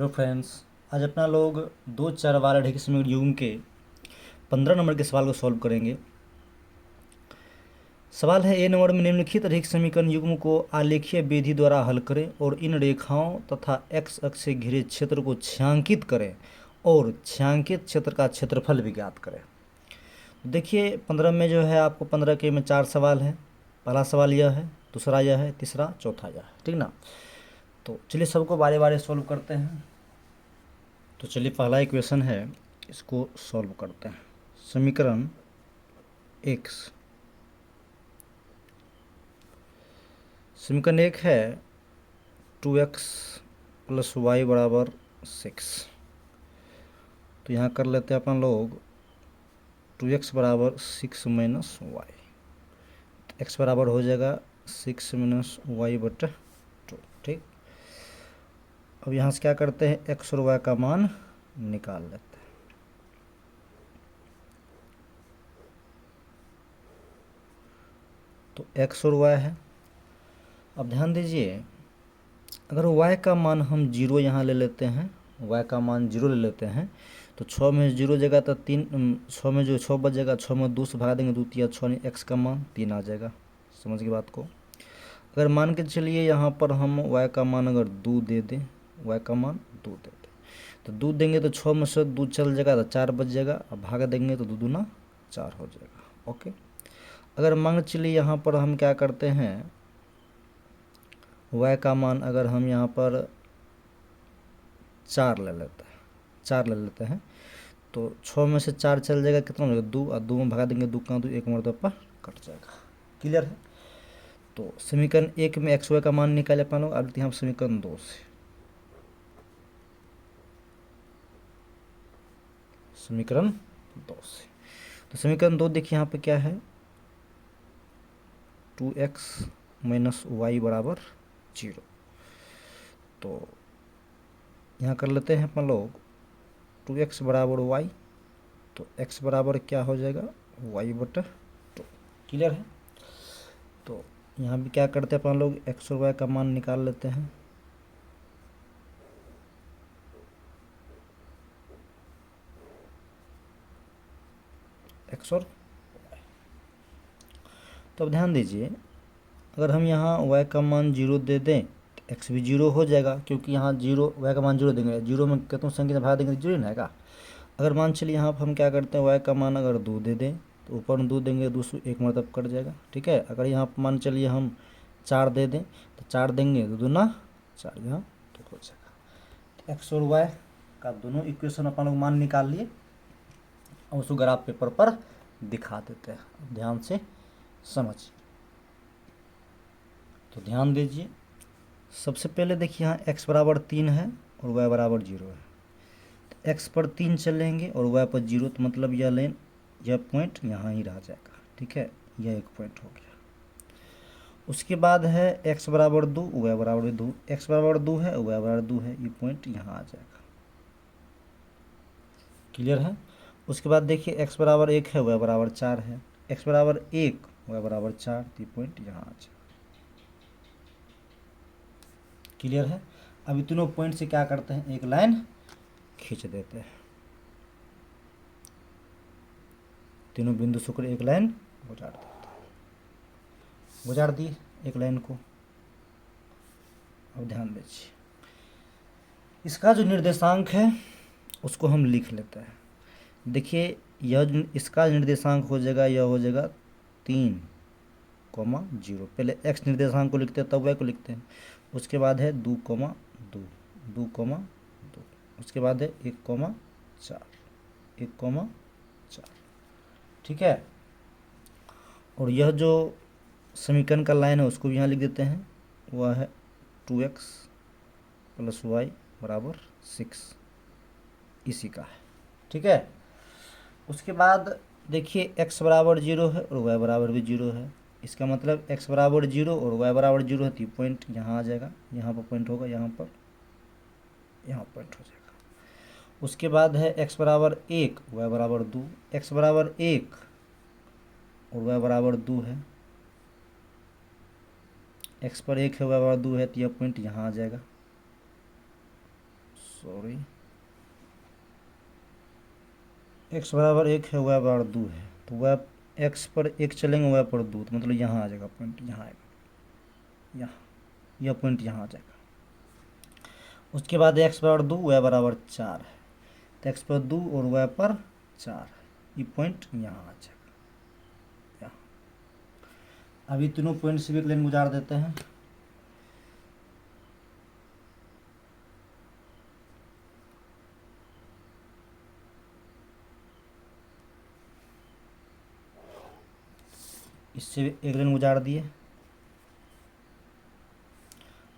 Hello friends, आज अपना लोग दो चार वाले रैखिक समीकरण युग्म के 15 नंबर के सवाल को सॉल्व करेंगे। सवाल है, ए नंबर में निम्नलिखित रैखिक समीकरण युग्म को आलेखीय विधि द्वारा हल करें और इन रेखाओं तथा एक्स अक्ष से घिरे क्षेत्र को छायांकित करें और छायांकित क्षेत्र का क्षेत्रफल भी ज्ञात करें। देखिए 15 में जो है आपको 15 के में 4 सवाल है। पहला सवाल यह है, दूसरा यह है, तीसरा चौथा यह है, ठीक ना। तो चलिए सबको बारे बारे सॉल्व करते हैं। तो चलिए पहला इक्वेशन है, इसको सॉल्व करते हैं। समीकरण एक्स, समीकरण एक है 2x + y = 6। तो यहाँ कर लेते हैं अपन लोग 2x = 6 - y। x बराबर हो जाएगा 6 - y/2। ठीक, अब यहाँ से क्या करते हैं, x और y का मान निकाल लेते हैं। तो x और y है। अब ध्यान दीजिए, अगर y का मान हम 0 यहाँ ले लेते हैं, y का मान 0 ले लेते हैं, तो 6 में 0 जगह तो 3, 6 में जो 6 बचेगा, 6 में 2 से भगा देंगे, 2 तिया 6, x का मान 3 आ जाएगा। समझ गए बात को। अगर मान के चलिए यहाँ पर हम y का मान अगर 2 दे दें, y का मान 2 दे दें, तो 2 देंगे तो 6 में से 2 चल जाएगा तो 4 बच जाएगा। अब भाग देंगे तो 2 दूना 4 हो जाएगा। ओके, अगर मान के चलिए यहाँ पर हम क्या करते हैं, y का मान अगर हम यहाँ पर 4 ले लेते हैं, तो 6 में से 4 चल जाएगा, कितना हो जाएगा 2, और 2 में भगा देंगे, 2 का 2 1 मरतबा पर कट जाएगा। क्लियर है। तो समीकरण 1 में एक्स वाई का मान निकाले अपन लोग। अब हम समीकरण 2 से, समीकरण 2 से, तो समीकरण 2 देखिए यहाँ पे क्या है, 2x - y = 0। तो यहाँ कर लेते हैं अपन लोग 2x = y, तो x बराबर क्या हो जाएगा, y/2। क्लियर है। तो यहाँ भी क्या करते हैं अपन लोग, x और y का मान निकाल लेते हैं। x और y, तो अब ध्यान दीजिए, अगर हम यहाँ y का मान 0 दे दें तो x भी 0 हो जाएगा, क्योंकि यहाँ 0, y का मान 0 देंगे, 0 में कितनों संख्या भगा देंगे, 0 ना आएगा। अगर मान चलिए यहाँ पर हम क्या करते हैं, y का मान अगर 2 दे दें, तो ऊपर में 2 देंगे, 2 से 1 मतलब कट जाएगा। ठीक है। अगर यहाँ पर मान चलिए हम 4 दे दें, तो 4 देंगे तो 2 दूना 4, यहाँ 2 हो जाएगा। एक्स और y का दोनों इक्वेशन अपन लोग मान निकाल लिए, और उसको ग्राफ पेपर पर दिखा देते हैं। ध्यान से समझिए। तो ध्यान दीजिए, सबसे पहले देखिए यहाँ x = 3 है और y = 0 है। तो x पर 3 चलेंगे और y पर 0, तो मतलब यह लाइन, यह पॉइंट यहाँ ही रह जाएगा। ठीक है, यह एक पॉइंट हो गया। उसके बाद है x = 2, y = 2, x = 2 है, y = 2 है, ये पॉइंट यहाँ आ जाएगा। क्लियर है। उसके बाद देखिए x = 1 है, y = 4 है, x = 1, y = 4, तो ये पॉइंट यहाँ आ जाएगा। क्लियर है। अभी तीनों पॉइंट से क्या करते हैं, एक लाइन खींच देते हैं, तीनों बिंदु से होकर एक लाइन गुजार देते हैं। गुजार दी एक लाइन को। अब ध्यान दीजिए, इसका जो निर्देशांक है उसको हम लिख लेते हैं। देखिए यह इसका निर्देशांक हो जाएगा, यह हो जाएगा 3,0। पहले x निर्देशांक को लिखते हैं, तब y को लिखते हैं। उसके बाद है 2,2, 2,2, उसके बाद है 1,4, 1,4। ठीक है। और यह जो समीकरण का लाइन है उसको भी यहाँ लिख देते हैं, वह है 2x + y = 6, इसी का है। ठीक है। उसके बाद देखिए x = 0 है और y = भी 0 है। इसका मतलब x = 0 और y = 0 है, तो पॉइंट यहाँ आ जाएगा, यहाँ पर पॉइंट होगा, यहाँ पर, यहाँ पॉइंट हो जाएगा। उसके बाद है x = 1, y = 2, x = 1 और y = 2 है, x पर 1 है, y = 2 है, तो यह पॉइंट यहाँ आ जाएगा। सॉरी x बराबर 1 है, y बराबर 2 है, तो y x पर 1 चलेंगे, y पर 2, तो मतलब यहाँ आ जाएगा पॉइंट, यहाँ आएगा, यहाँ यह पॉइंट यहाँ आ जाएगा। उसके बाद x बराबर 2 y बराबर 4 है, तो x पर 2 और y पर 4 है, ये पॉइंट यहाँ आ जाएगा, यहाँ। अभी तीनों पॉइंट से भी एक लाइन गुजार देते हैं। इससे एक लाइन गुजार दिए।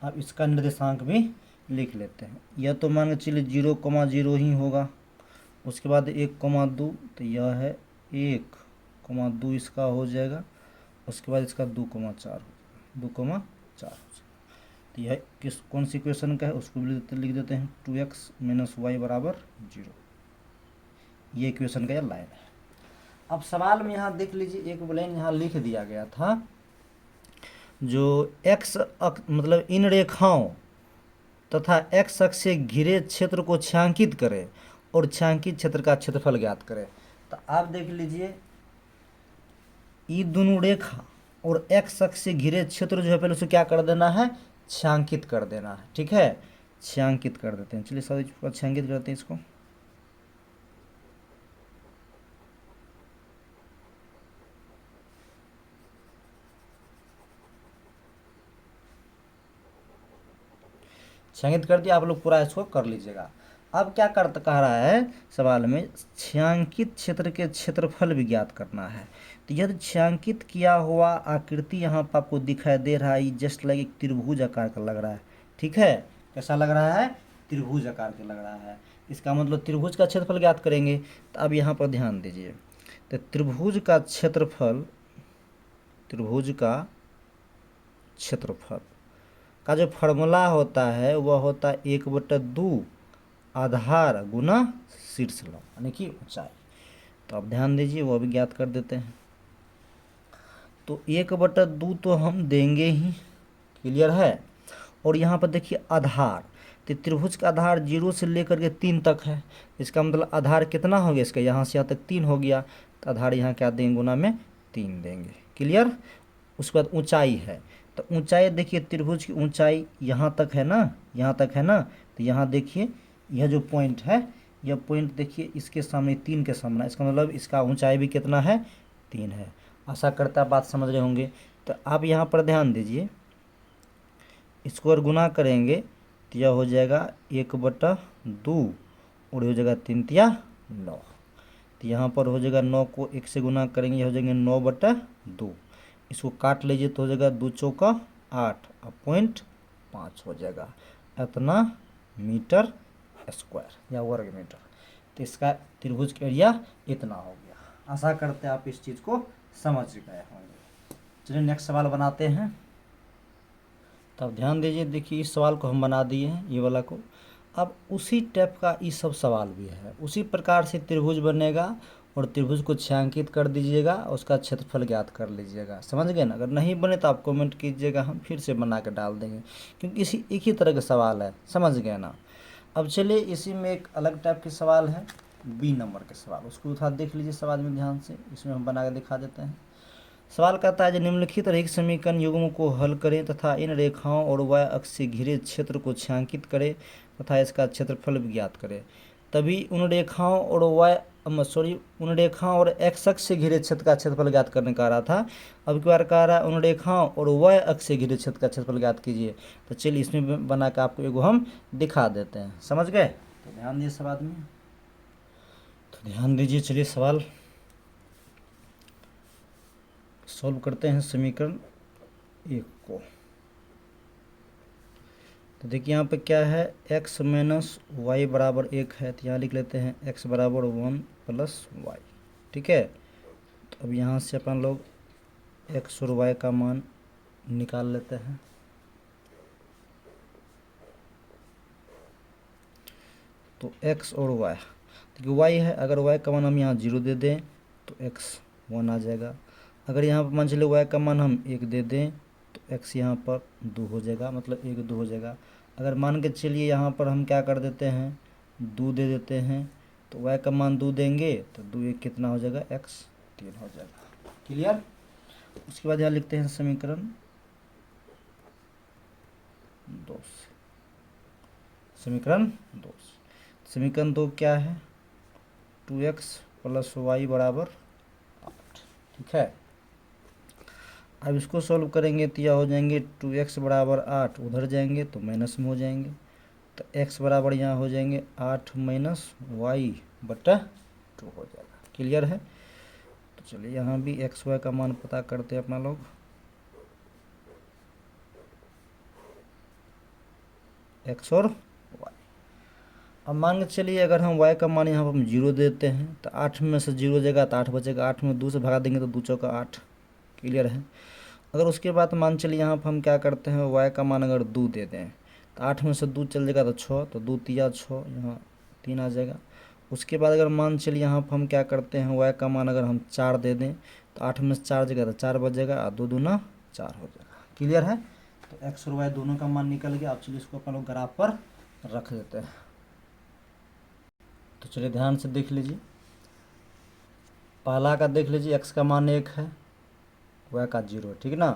अब इसका निर्देशांक भी लिख लेते हैं। यह तो मान के चलिए 0,0 ही होगा। उसके बाद 1,2, तो यह है 1,2 इसका हो जाएगा। उसके बाद इसका 2,4 हो जाएगा। तो यह कौन सी इक्वेशन का है उसको भी लिख देते हैं, 2x - y बराबर 0। ये इक्वेशन का यह लाइन है। अब सवाल में यहाँ देख लीजिए, एक लाइन यहाँ लिख दिया गया था, जो x मतलब इन रेखाओं तथा x अक्ष से घिरे क्षेत्र को छायांकित करे और छायांकित क्षेत्र का क्षेत्रफल ज्ञात करे। तो आप देख लीजिए, ये दोनों रेखा और x अक्ष से घिरे क्षेत्र जो है, पहले उसे क्या कर देना है, छायांकित कर देना है। ठीक है, छायांकित कर देते हैं। चलिए सभी छायांकित करते हैं इसको। छायांकित कर दिया, आप लोग पूरा इसको कर लीजिएगा। अब क्या कह रहा है सवाल में, छायांकित क्षेत्र के क्षेत्रफल भी ज्ञात करना है। तो यदि छायांकित किया हुआ आकृति यहाँ पर आपको दिखाई दे रहा है, जस्ट लाइक एक त्रिभुज आकार का लग रहा है। ठीक है, कैसा लग रहा है, त्रिभुज आकार का लग रहा है। इसका मतलब त्रिभुज का क्षेत्रफल ज्ञात करेंगे। तो अब यहाँ पर ध्यान दीजिए, तो त्रिभुज का क्षेत्रफल का जो फॉर्मूला होता है वह होता है 1/2 आधार गुना शीर्ष लंब, यानी कि ऊंचाई। तो अब ध्यान दीजिए, वो भी ज्ञात कर देते हैं। तो 1/2 तो हम देंगे ही, क्लियर है। और यहाँ पर देखिए आधार, तो त्रिभुज का आधार 0 से लेकर के 3 तक है। इसका मतलब आधार कितना हो गया इसका, यहाँ से यहाँ तक 3 हो गया। तो आधार यहाँ क्या देंगे, गुना में 3 देंगे, क्लियर। उसके बाद ऊंचाई है, तो ऊंचाई देखिए त्रिभुज की ऊंचाई यहाँ तक है ना, यहाँ तक है ना। तो यहाँ देखिए यह जो पॉइंट है, यह पॉइंट देखिए इसके सामने 3 के सामने, इसका मतलब इसका ऊंचाई भी कितना है, 3 है। आशा करता बात समझ रहे होंगे। तो आप यहाँ पर ध्यान दीजिए, इसको अगर गुना करेंगे तो यह हो जाएगा 1/2 और हो जाएगा 3 तिया 9। तो यहाँ पर हो जाएगा 9 को 1 से गुना करेंगे, यह हो जाएंगे 9/2। इसको काट लीजिए तो हो जाएगा 2 चौका 8 और 0.5 हो जाएगा, इतना मीटर स्क्वायर या वर्ग मीटर। तो इसका त्रिभुज का एरिया इतना हो गया। आशा करते हैं आप इस चीज़ को समझ गए होंगे। चलिए नेक्स्ट सवाल बनाते हैं। तब ध्यान दीजिए, देखिए इस सवाल को हम बना दिए हैं, ये वाला को। अब उसी टाइप का ये सब सवाल भी है, उसी प्रकार से त्रिभुज बनेगा और त्रिभुज को छायांकित कर दीजिएगा, उसका क्षेत्रफल ज्ञात कर लीजिएगा। समझ गए ना। अगर नहीं बने तो आप कमेंट कीजिएगा, हम फिर से बना के डाल देंगे, क्योंकि इसी एक ही तरह का सवाल है। समझ गए ना। अब चलिए इसी में एक अलग टाइप के सवाल है, बी नंबर के सवाल, उसको थोड़ा देख लीजिए सवाल में ध्यान से। इसमें हम बना के दिखा देते हैं। सवाल कहता है, जो निम्नलिखित रैखिक समीकरण युग्म को हल करें तथा इन रेखाओं और y अक्ष से घिरे क्षेत्र को छायांकित करें तथा इसका क्षेत्रफल भी ज्ञात करें। तभी उन रेखाओं और x अक्ष से घिरे क्षेत्र का क्षेत्रफल ज्ञात करने का रहा था। अब की बार कह रहा है उन रेखाओं और y अक्ष से घिरे क्षेत्र का क्षेत्रफल ज्ञात कीजिए। तो चलिए इसमें बना के आपको एगो हम दिखा देते हैं। समझ गए। तो ध्यान दीजिए सवाल में, तो ध्यान दीजिए। चलिए सवाल सॉल्व करते हैं समीकरण 1 को। तो देखिए यहाँ पे क्या है, x - y बराबर 1 है, तो यहाँ लिख लेते हैं x बराबर 1 + y। ठीक है। तो अब यहाँ से अपन लोग x और y का मान निकाल लेते हैं। तो x और y, देखिए y है, अगर y का मान हम यहाँ 0 दे दें तो x 1 आ जाएगा। अगर यहाँ पर मान चलिए y का मान हम 1 दे दें तो x यहाँ पर 2 हो जाएगा, मतलब 1 2 हो जाएगा। अगर मान के चलिए यहाँ पर हम क्या कर देते हैं, 2 दे देते हैं, तो y का मान 2 देंगे तो 2 एक कितना हो जाएगा, x 3 हो जाएगा। क्लियर। उसके बाद यहाँ लिखते हैं समीकरण 2। समीकरण 2, समीकरण 2 क्या है, 2x + y = 8। ठीक है। अब इसको सॉल्व करेंगे तो यह हो जाएंगे 2x = 8, उधर जाएंगे तो माइनस में हो जाएंगे, तो x बराबर यहाँ हो जाएंगे 8 - y/2 हो जाएगा। क्लियर है। तो चलिए यहाँ भी x y का मान पता करते हैं अपना लोग। x और y। अब मान के चलिए अगर हम y का मान यहाँ पर हम 0 देते हैं तो 8 में से 0 जाएगा तो 8 बचेगा, 8 में 2 से भगा देंगे तो 2 चौका 8। क्लियर है। अगर उसके बाद मान चलिए यहाँ पर हम क्या करते हैं, y का मान अगर 2 दे दें तो 8 में से 2 चल जाएगा तो 6, तो 2 तिया 6, यहाँ 3 आ जाएगा। उसके बाद अगर मान चलिए यहाँ पर हम क्या करते हैं, y का मान अगर हम 4 दे दें तो 8 में से 4 जाएगा तो 4 बच जाएगा, 2 दूना 4 हो जाएगा। क्लियर है। तो x और y दोनों का मान निकल गया। अब चलिए इसको अपन लोग ग्राफ पर रख देते हैं। तो चलिए ध्यान से देख लीजिए, पहला का देख लीजिए, x का मान 1 है, y का 0 है। ठीक ना।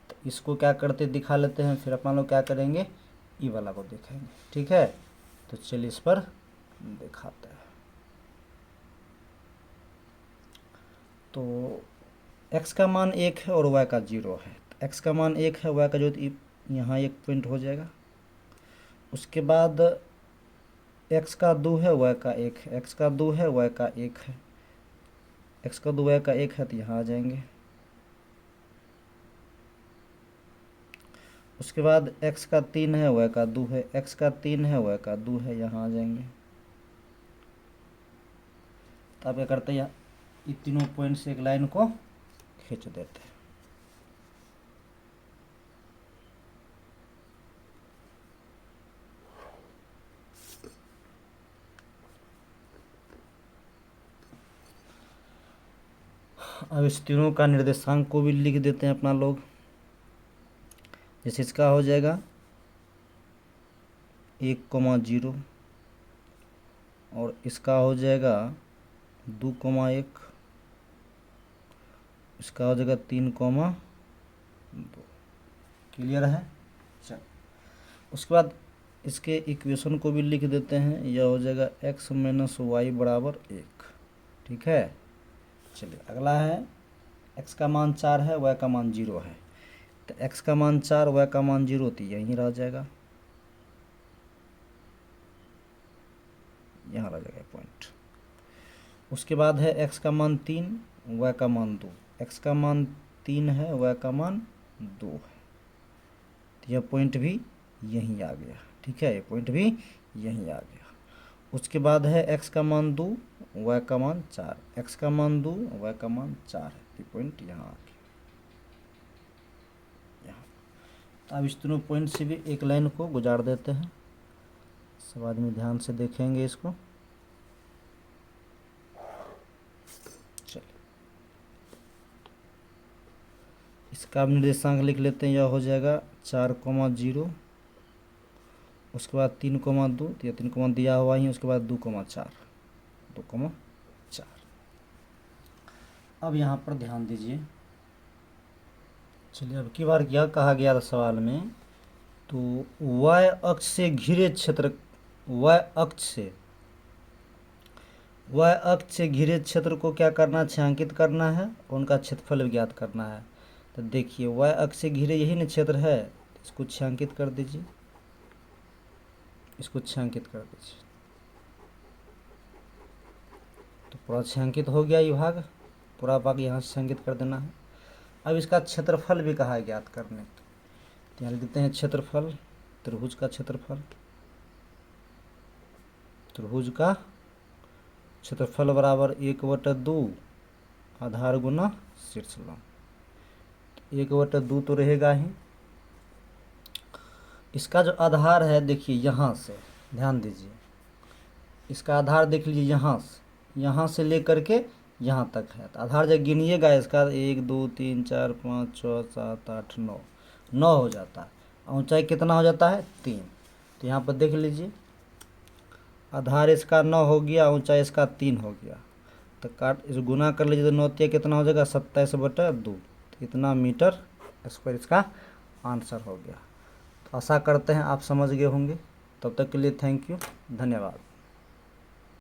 तो इसको क्या करते दिखा लेते हैं, फिर अपना लोग क्या करेंगे, ई वाला को देखेंगे। ठीक है। तो चलिए इस पर दिखाते हैं। तो x का मान 1 है और y का 0 है। तो x का मान 1 है, y का जो यहाँ 1 पॉइंट हो जाएगा। उसके बाद x का 2 है, y का 1 है, x का 2 है, y का 1 है, x का 2 y का 1 है, तो यहाँ आ जाएंगे। उसके बाद x का 3 है, y का 2 है, x का 3 है, y का 2 है, यहाँ आ जाएंगे। तो आप क्या करते हैं, ये तीनों पॉइंट से एक लाइन को खींच देते हैं। अब इस तीनों का निर्देशांक को भी लिख देते हैं अपना लोग। जैसे इसका हो जाएगा 1,0 और इसका हो जाएगा 2,1, इसका हो जाएगा 3,2। क्लियर है। चल उसके बाद इसके इक्वेशन को भी लिख देते हैं। यह हो जाएगा x - y = 1। ठीक है। चलिए अगला है, x का मान 4 है, y का मान 0 है। तो x का मान 4, y का मान 0, तो यहीं रह जाएगा, यहाँ रह जाएगा पॉइंट। उसके बाद है x का मान 3, y का मान 2। x का मान 3 है, y का मान 2 है, तो यह पॉइंट भी यहीं आ गया। ठीक है, ये पॉइंट भी यहीं आ गया। उसके बाद है x का मान 2, y का मान 4, x का मान 2, y का मान 4 है, ये पॉइंट यहाँ आ गया, यहाँ। तो अब इस दोनों पॉइंट से भी एक लाइन को गुजार देते हैं। सब आदमी ध्यान से देखेंगे इसको। चलिए इसका निर्देशांक लिख लेते हैं। यह हो जाएगा 4,0, उसके बाद 3,2, तो यह 3, दिया हुआ ही, उसके बाद 2,4, 2,4। अब यहाँ पर ध्यान दीजिए। चलिए अब की बार क्या कहा गया था सवाल में, तो y अक्ष से घिरे क्षेत्र, y अक्ष से घिरे क्षेत्र को क्या करना, छायांकित करना है और उनका क्षेत्रफल ज्ञात करना है। तो देखिए y अक्ष से घिरे यही ना क्षेत्र है, इसको छायांकित कर दीजिए, इसको छायांकित कर दीजिए। तो पूरा छायांकित हो गया ये भाग, पूरा भाग यहाँ से छायांकित कर देना है। अब इसका क्षेत्रफल भी कहा है ज्ञात करने, तो यहाँ लिखते हैं क्षेत्रफल, त्रिभुज का क्षेत्रफल, त्रिभुज का क्षेत्रफल बराबर 1/2 आधार गुना शीर्ष लंब। 1/2 तो रहेगा ही। इसका जो आधार है देखिए यहाँ से, ध्यान दीजिए, इसका आधार देख लीजिए यहाँ से लेकर के यहाँ तक है। तो आधार जब गिनिएगा इसका 1 2 3 4 5 6 7 8 9 हो जाता है। ऊंचाई कितना हो जाता है, 3। तो यहाँ पर देख लीजिए, आधार इसका 9 हो गया, ऊंचाई इसका 3 हो गया, तो काट इस गुना कर लीजिए तो 9 तिया कितना हो जाएगा 27/2, तो इतना मीटर स्क्वायर इसका आंसर हो गया। तो आशा करते हैं आप समझ गए होंगे। तब तक के लिए थैंक यू, धन्यवाद।